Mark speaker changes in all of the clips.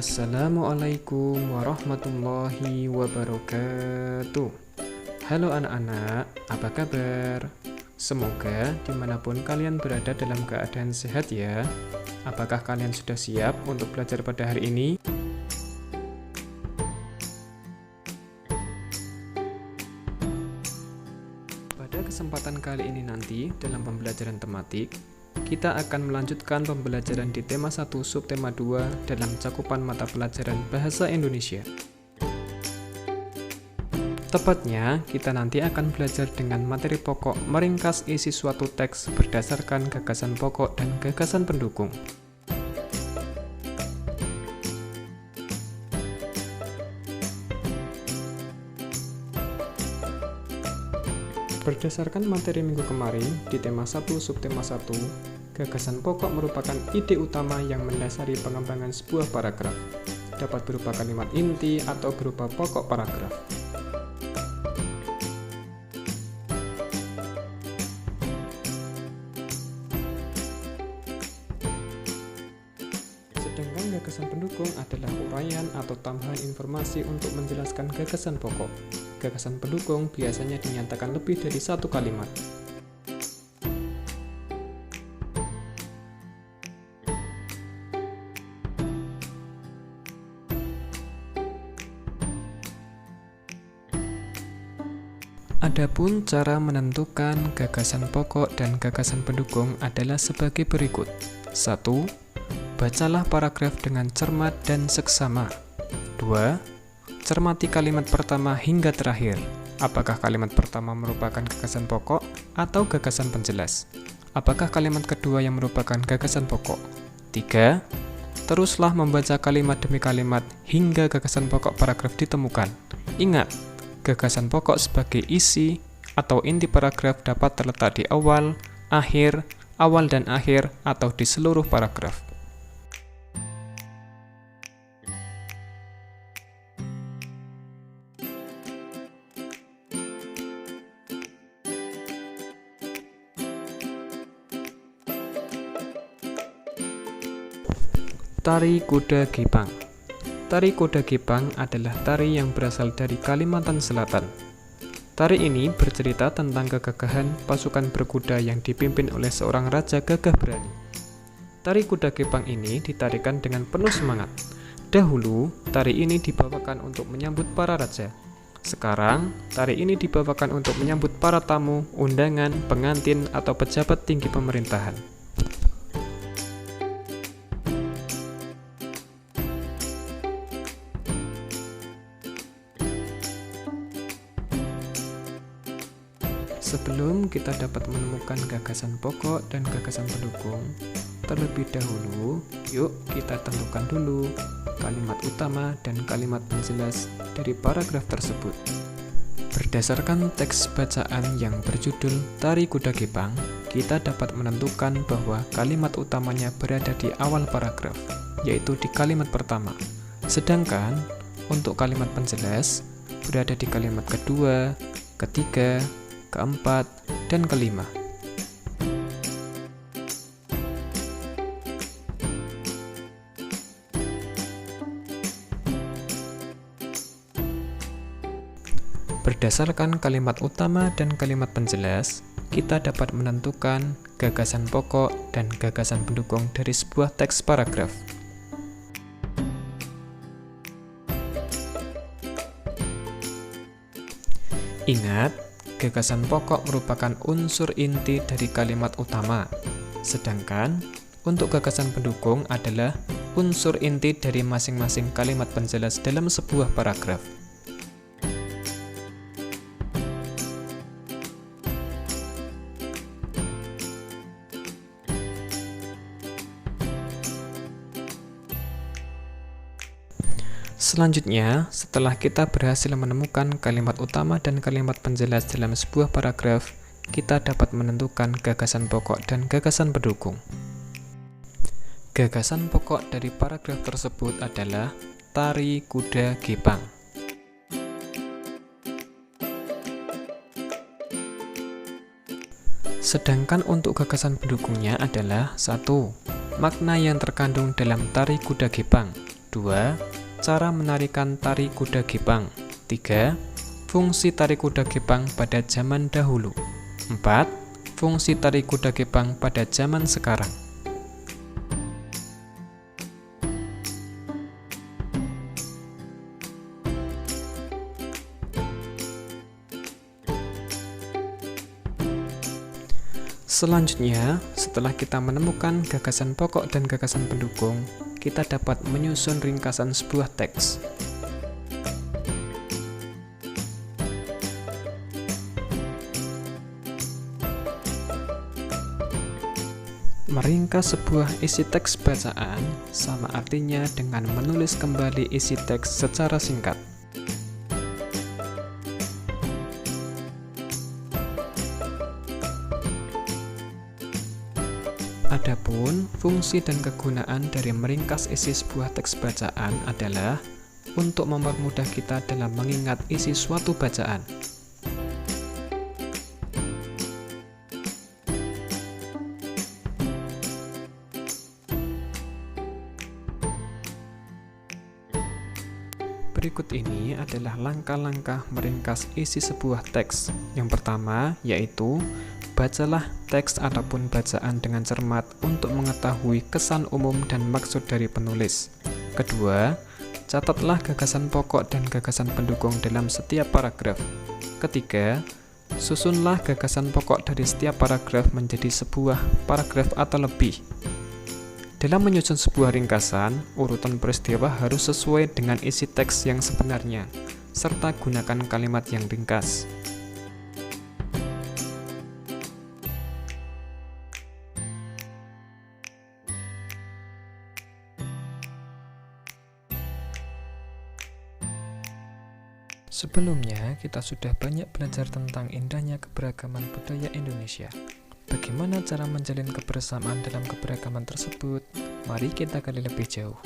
Speaker 1: Assalamualaikum warahmatullahi wabarakatuh. Halo anak-anak, apa kabar? Semoga dimanapun kalian berada dalam keadaan sehat ya. Apakah kalian sudah siap untuk belajar pada hari ini? Pada kesempatan kali ini nanti dalam pembelajaran tematik, kita akan melanjutkan pembelajaran di tema 1 subtema 2 dalam cakupan mata pelajaran Bahasa Indonesia. Tepatnya, kita nanti akan belajar dengan materi pokok meringkas isi suatu teks berdasarkan gagasan pokok dan gagasan pendukung. Berdasarkan materi minggu kemarin, di tema 1 subtema 1, gagasan pokok merupakan ide utama yang mendasari pengembangan sebuah paragraf. Dapat berupa kalimat inti atau berupa pokok paragraf. Sedangkan gagasan pendukung adalah uraian atau tambahan informasi untuk menjelaskan gagasan pokok. Gagasan pendukung biasanya dinyatakan lebih dari satu kalimat. Adapun cara menentukan gagasan pokok dan gagasan pendukung adalah sebagai berikut. 1. Bacalah paragraf dengan cermat dan seksama. 2. Cermati kalimat pertama hingga terakhir. Apakah kalimat pertama merupakan gagasan pokok atau gagasan penjelas? Apakah kalimat kedua yang merupakan gagasan pokok? 3. Teruslah membaca kalimat demi kalimat hingga gagasan pokok paragraf ditemukan. Ingat, gagasan pokok sebagai isi atau inti paragraf dapat terletak di awal, dan akhir, atau di seluruh paragraf. Tari Kuda Gepang. Tari Kuda Gepang adalah tari yang berasal dari Kalimantan Selatan. Tari ini bercerita tentang kegagahan pasukan berkuda yang dipimpin oleh seorang raja gagah berani. Tari Kuda Gepang ini ditarikan dengan penuh semangat. Dahulu, tari ini dibawakan untuk menyambut para raja. Sekarang, tari ini dibawakan untuk menyambut para tamu, undangan, pengantin, atau pejabat tinggi pemerintahan. Sebelum kita dapat menemukan gagasan pokok dan gagasan pendukung, terlebih dahulu, yuk kita tentukan dulu kalimat utama dan kalimat penjelas dari paragraf tersebut. Berdasarkan teks bacaan yang berjudul Tari Kuda Gepang, kita dapat menentukan bahwa kalimat utamanya berada di awal paragraf, yaitu di kalimat pertama. Sedangkan untuk kalimat penjelas berada di kalimat kedua, ketiga, keempat, dan kelima. Berdasarkan kalimat utama dan kalimat penjelas, kita dapat menentukan gagasan pokok dan gagasan pendukung dari sebuah teks paragraf. Ingat, gagasan pokok merupakan unsur inti dari kalimat utama, sedangkan untuk gagasan pendukung adalah unsur inti dari masing-masing kalimat penjelas dalam sebuah paragraf. Selanjutnya, setelah kita berhasil menemukan kalimat utama dan kalimat penjelas dalam sebuah paragraf, kita dapat menentukan gagasan pokok dan gagasan pendukung. Gagasan pokok dari paragraf tersebut adalah Tari Kuda Gepang. Sedangkan untuk gagasan pendukungnya adalah 1. Makna yang terkandung dalam Tari Kuda Gepang. 2. Cara menarikan tari kuda gepang. 3. Fungsi tari kuda gepang pada zaman dahulu. 4. Fungsi tari kuda gepang pada zaman sekarang. Selanjutnya, setelah kita menemukan gagasan pokok dan gagasan pendukung, kita dapat menyusun ringkasan sebuah teks. Meringkas sebuah isi teks bacaan sama artinya dengan menulis kembali isi teks secara singkat. Adapun fungsi dan kegunaan dari meringkas isi sebuah teks bacaan adalah untuk mempermudah kita dalam mengingat isi suatu bacaan. Berikut ini adalah langkah-langkah meringkas isi sebuah teks. Yang pertama yaitu bacalah teks ataupun bacaan dengan cermat untuk mengetahui kesan umum dan maksud dari penulis. Kedua, catatlah gagasan pokok dan gagasan pendukung dalam setiap paragraf. Ketiga, susunlah gagasan pokok dari setiap paragraf menjadi sebuah paragraf atau lebih. Dalam menyusun sebuah ringkasan, urutan peristiwa harus sesuai dengan isi teks yang sebenarnya, serta gunakan kalimat yang ringkas. Sebelumnya, kita sudah banyak belajar tentang indahnya keberagaman budaya Indonesia. Bagaimana cara menjalin kebersamaan dalam keberagaman tersebut? Mari kita gali lebih jauh.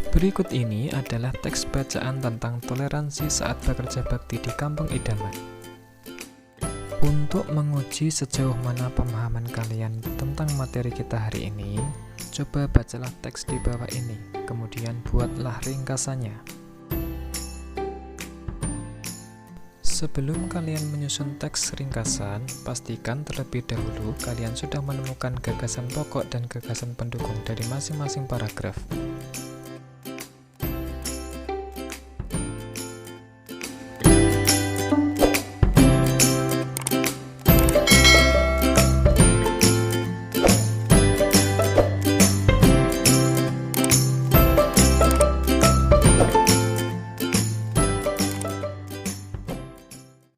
Speaker 1: Berikut ini adalah teks bacaan tentang toleransi saat bekerja bakti di Kampung Idaman. Untuk menguji sejauh mana pemahaman kalian tentang materi kita hari ini, coba bacalah teks di bawah ini, kemudian buatlah ringkasannya. Sebelum kalian menyusun teks ringkasan, pastikan terlebih dahulu kalian sudah menemukan gagasan pokok dan gagasan pendukung dari masing-masing paragraf.